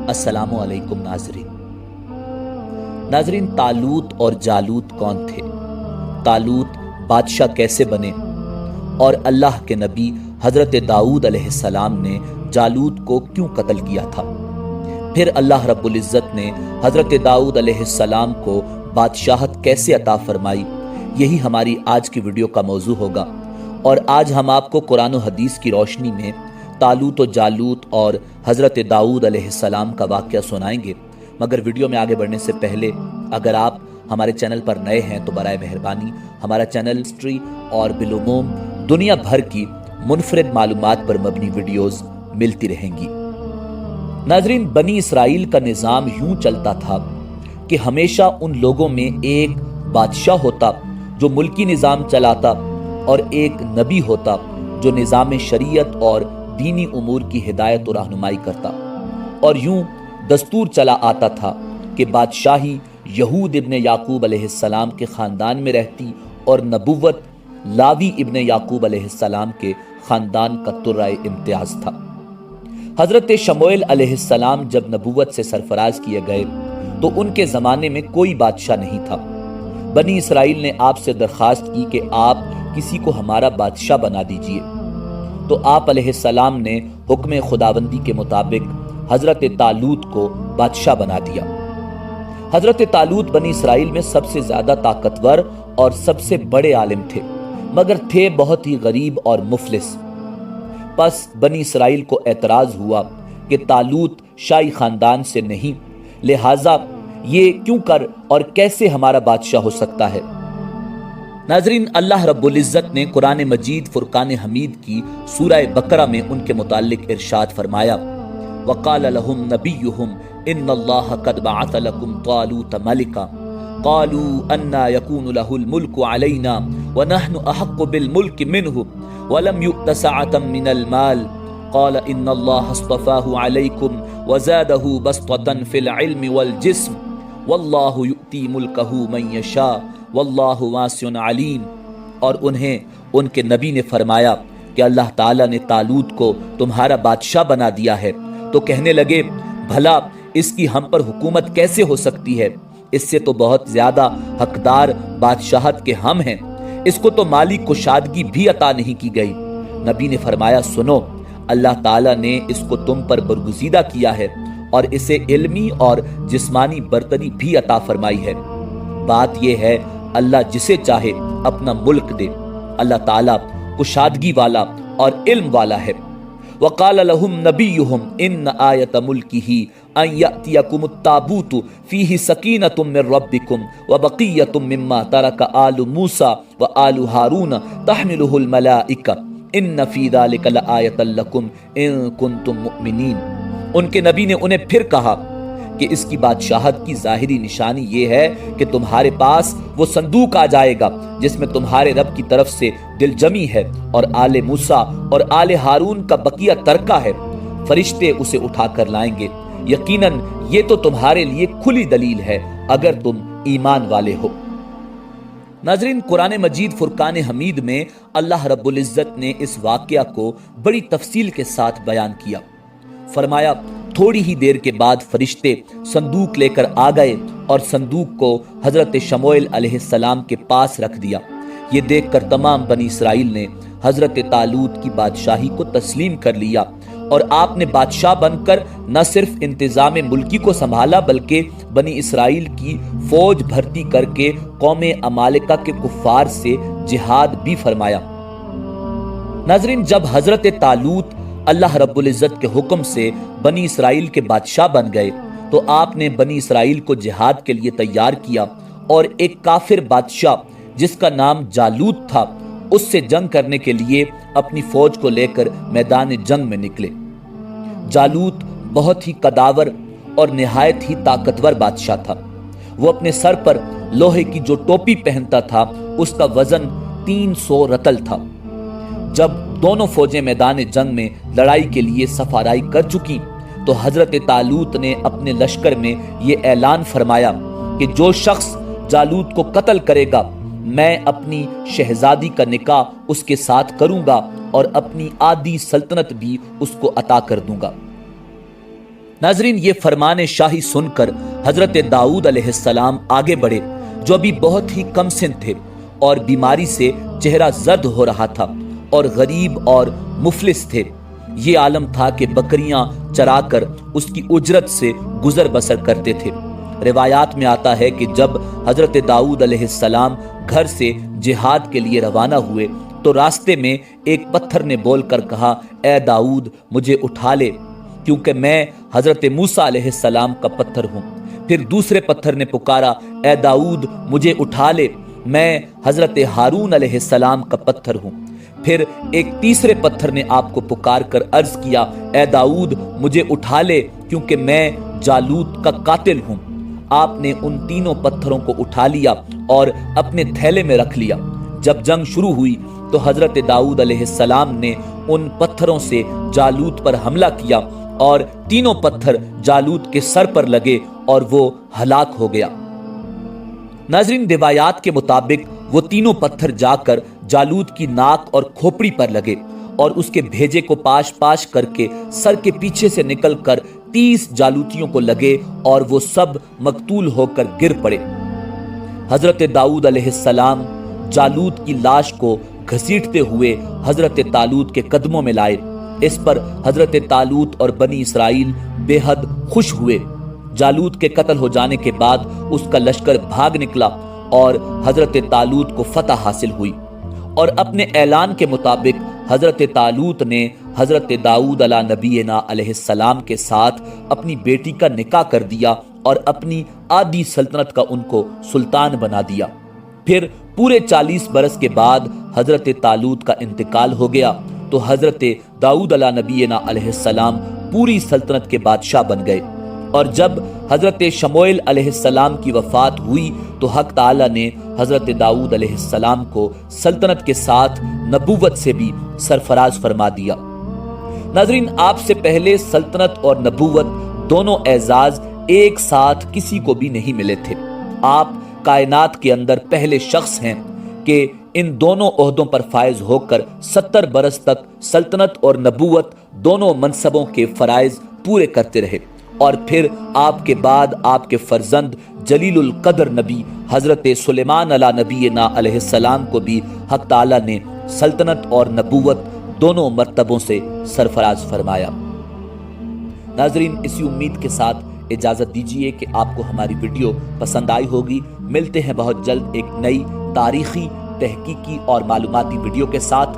अस्सलामु अलैकुम नाजरीन, तालूत और जालूत कौन थे? तालूत बादशाह कैसे बने और अल्लाह के नबी हजरत दाऊद अलैहिस्सलाम ने जालूत को क्यों कत्ल किया था? फिर अल्लाह रब्बुल इज़्ज़त ने हजरत दाऊद अलैहिस्सलाम को बादशाहत कैसे अता फरमाई? यही हमारी आज की वीडियो का मौजू होगा। और आज हम आपको कुरान और हदीस की रोशनी में तालूत और जालूत और हजरत दाऊद अलैहिस्सलाम का वाक़या सुनाएंगे। मगर वीडियो में आगे बढ़ने से पहले अगर आप हमारे चैनल पर नए हैं तो बराए मेहरबानी हमारा चैनल हिस्ट्री और बिलुमूम दुनिया भर की मुनफरिद मालूमात पर मबनी वीडियोस मिलती रहेंगी। नाजरीन, बनी इसराइल का निज़ाम यूं चलता था कि हमेशा उन लोगों में एक बादशाह होता जो मुल्की निज़ाम चलाता और एक नबी होता जो निज़ाम शरीयत और दीनी उमूर की हिदायत और रहनुमाई करता। और यूं दस्तूर चला आता था कि बादशाही यहूद इब्ने याकूब अलैहिस्सलाम के ख़ानदान में रहती और नबुव्वत लावी इब्ने याकूब अलैहिस्सलाम के ख़ानदान का तुर्राए इम्तियाज़ था। हज़रत शमूएल अलैहिस्सलाम जब नबुव्वत से सरफराज किए गए तो उनके ज़माने में कोई बादशाह नहीं था। बनी इसराइल ने आपसे दरख्वास्त की कि आप किसी को हमारा बादशाह बना दीजिए। तो आप अलैहिस्सलाम ने हुक्म खुदाबंदी के मुताबिक हजरत तालूत को बादशाह बना दिया। हजरत तालूत बनी इसराइल में सबसे ज्यादा ताकतवर और सबसे बड़े आलिम थे, मगर थे बहुत ही गरीब और मुफलिस। बस बनी इसराइल को एतराज हुआ कि तालूत शाही खानदान से नहीं, लिहाजा ये क्यों कर और कैसे हमारा बादशाह हो सकता है। नाजरीन, अल्लाह रब्बुल इज़्ज़त ने कुरान मजीद फुरकान हमीद की सूरह बकरा में उनके मुतालिक इरशाद फरमाया, वक़ाल लहुम नबियुहुम इन्नल्लाह क़द बअथ लकुम तालूत मलिका क़ालू अन्ना यकूनु लहुल मुल्कु अलैना व नहनु अहक्कु बिल मुल्कि मिन्हु व लम युअत सअतम मिनल माल क़ाल इन्नल्लाह अस्तफ़ाहु अलैकुम व ज़ादहु बस्ततन फिल इल्मि वल जिस्म वल्लाहु युअती मुल्कहु मन यशा वल्लाहु वासिउन अलीम। और उन्हें उनके नबी ने फरमाया कि अल्लाह ताला ने तालूत को तुम्हारा बादशाह बना दिया है। तो कहने लगे, भला इसकी हम पर हुकूमत कैसे हो सकती है? इससे तो बहुत ज्यादा हकदार बादशाहत के हम हैं। इसको तो माली कुशादगी भी अता नहीं की गई। नबी ने फरमाया, सुनो, अल्लाह ताला ने इसको तुम पर बरगुज़ीदा किया है और इसे इल्मी और जिस्मानी बरतरी भी अता फरमाई है। बात यह है, अल्लाह जिसे चाहे अपना मुल्क दे। अल्लाह ताला कुशादगी वाला और इल्म वाला है। वक़ाल लहुम नबियुहुम इन्न आयत मुल्किही अन यअतियकुमुत ताबूतु फीही सकीनतुम मिर रब्बिकुम व बक़िय्यतुम मिम्मा तरक आलु मूसा व आलु हारून तहमिलुहुल मलाइका इन्न फी ज़ालिका लआयतन लकुम इन कुंतुम मुमिनीन। उनके नबी ने उन्हें फिर कहा कि इसकी बादशाहत की जाहिरी निशानी ये है कि तुम्हारे पास वो संदूक आ जाएगा जिसमें तुम्हारे रब की तरफ से दिल जमी है और आले मूसा और आले हारून का बकिया तरका है। फरिश्ते उसे उठा कर लाएंगे। यकीनन ये तो तुम्हारे लिए खुली दलील है अगर तुम ईमान वाले हो। नाजरीन, कुरान मजीद फुरकान हमीद में अल्लाह रब्बुल इज़्ज़त ने इस वाक़या को बड़ी तफसील के साथ बयान किया। फरमाया, थोड़ी ही देर के बाद फरिश्ते संदूक लेकर आ गए और संदूक को हजरत शमूएल अलैहिस्सलाम के पास रख दिया। ये देखकर तमाम बनी इसराइल ने हजरत तालूत की बादशाही को तस्लीम कर लिया और आपने बादशाह बनकर न सिर्फ इंतजाम मुल्की को संभाला बल्कि बनी इसराइल की फौज भर्ती करके कौम अमालिका के कुफ्फार से जिहाद भी फरमाया। नाजरीन, जब हजरत तालूत अल्लाह रब्बुल इज़्ज़त के हुक्म से बनी इसराइल के बादशाह बन गए तो आपने बनी इसराइल को जिहाद के लिए तैयार किया और एक काफिर बादशाह जिसका नाम जालूत था उससे जंग करने के लिए अपनी फौज को लेकर मैदान जंग में निकले। जालूत बहुत ही कदावर और निहायत ही ताकतवर बादशाह था। वो अपने सर पर लोहे की जो टोपी पहनता था उसका वजन 300 रतल था। जब दोनों फौजें मैदान जंग में लड़ाई के लिए सफाराई कर चुकी तो हजरत तालूत ने अपने लश्कर में ये ऐलान फरमाया कि जो शख्स जालूत को कत्ल करेगा मैं अपनी शहजादी का निकाह उसके साथ करूंगा और अपनी आधी सल्तनत भी उसको अता कर दूंगा। नाजरीन, ये फरमान शाही सुनकर हजरत दाऊद अलैहिस्सलाम आगे बढ़े, जो अभी बहुत ही कम सिन थे और बीमारी से चेहरा जर्द हो रहा था और गरीब और मुफलिस थे। ये आलम था कि बकरियां चराकर उसकी उजरत से गुजर बसर करते थे। रिवायात में आता है कि जब हजरत दाऊद अलैहिस्सलाम घर से जिहाद के लिए रवाना हुए तो रास्ते में एक पत्थर ने बोलकर कहा, ए दाऊद, मुझे उठा ले, क्योंकि मैं हजरत मूसा अलैहिस्सलाम का पत्थर हूँ। फिर दूसरे पत्थर ने पुकारा, ए दाऊद, मुझे उठा ले, मैं हजरत हारून अलैहिस्सलाम का पत्थर हूँ। फिर एक तीसरे पत्थर ने आपको पुकार कर अर्ज किया, ए दाऊद, मुझे उठा ले, क्योंकि मैं जालूत का कातिल हूँ। आपने उन तीनों पत्थरों को उठा लिया और अपने थैले में रख लिया। जब जंग शुरू हुई तो हजरत दाऊद अलैहिस्सलाम ने उन पत्थरों से जालूत पर हमला किया और तीनों पत्थर जालूत के सर पर लगे और वो हलाक हो गया। नाज़रीन, रिवायात के मुताबिक वो तीनों पत्थर जाकर जालूत की नाक और खोपड़ी पर लगे और उसके भेजे को पाश पाश करके सर के पीछे से निकलकर 30 जालूतियों को लगे और वो सब मकतूल होकर गिर पड़े। हजरत दाऊद अलैहिस्सलाम जालूत की लाश को घसीटते हुए हजरत तालूत के कदमों में लाए। इस पर हजरत तालूत और बनी इसराइल बेहद खुश हुए। जालूत के कत्ल हो जाने के बाद उसका लश्कर भाग निकला और हजरत तालूत को फतह हासिल हुई और अपने ऐलान के मुताबिक हजरत तालूत ने हजरत दाऊद अला नबीना अलैहिस्सलाम के साथ अपनी बेटी का निकाह कर दिया और अपनी आधी सल्तनत का उनको सुल्तान बना दिया। फिर पूरे 40 बरस के बाद हजरत तालूत का इंतकाल हो गया तो हजरत दाऊद अला नबीना अलैहिस्सलाम पूरी सल्तनत के बादशाह बन गए। और जब हजरत शमूएल अलैहिस्सलाम की वफात हुई तो हक ताला ने हजरत दाऊद अलैहिस्सलाम को सल्तनत के साथ नबूवत से भी सरफराज फरमा दिया। नाजरीन, आपसे पहले सल्तनत और नबूवत दोनों एजाज एक साथ किसी को भी नहीं मिले थे। आप कायनात के अंदर पहले शख्स हैं कि इन दोनों ओहदों पर फायज होकर 70 बरस तक सल्तनत और नबूवत दोनों मनसबों के फराइज पूरे करते रहे। और फिर आपके बाद आपके फर्जंद जलीलुल कदर नबी हजरत सुलेमान अला नबीना अलैहिस्सलाम को भी हक ताला ने सल्तनत और नबूवत दोनों मर्तबों से सरफराज फरमाया। नाजरीन, इसी उम्मीद के साथ इजाजत दीजिए कि आपको हमारी वीडियो पसंद आई होगी। मिलते हैं बहुत जल्द एक नई तारीखी, तहकीकी और मालूमाती वीडियो के साथ।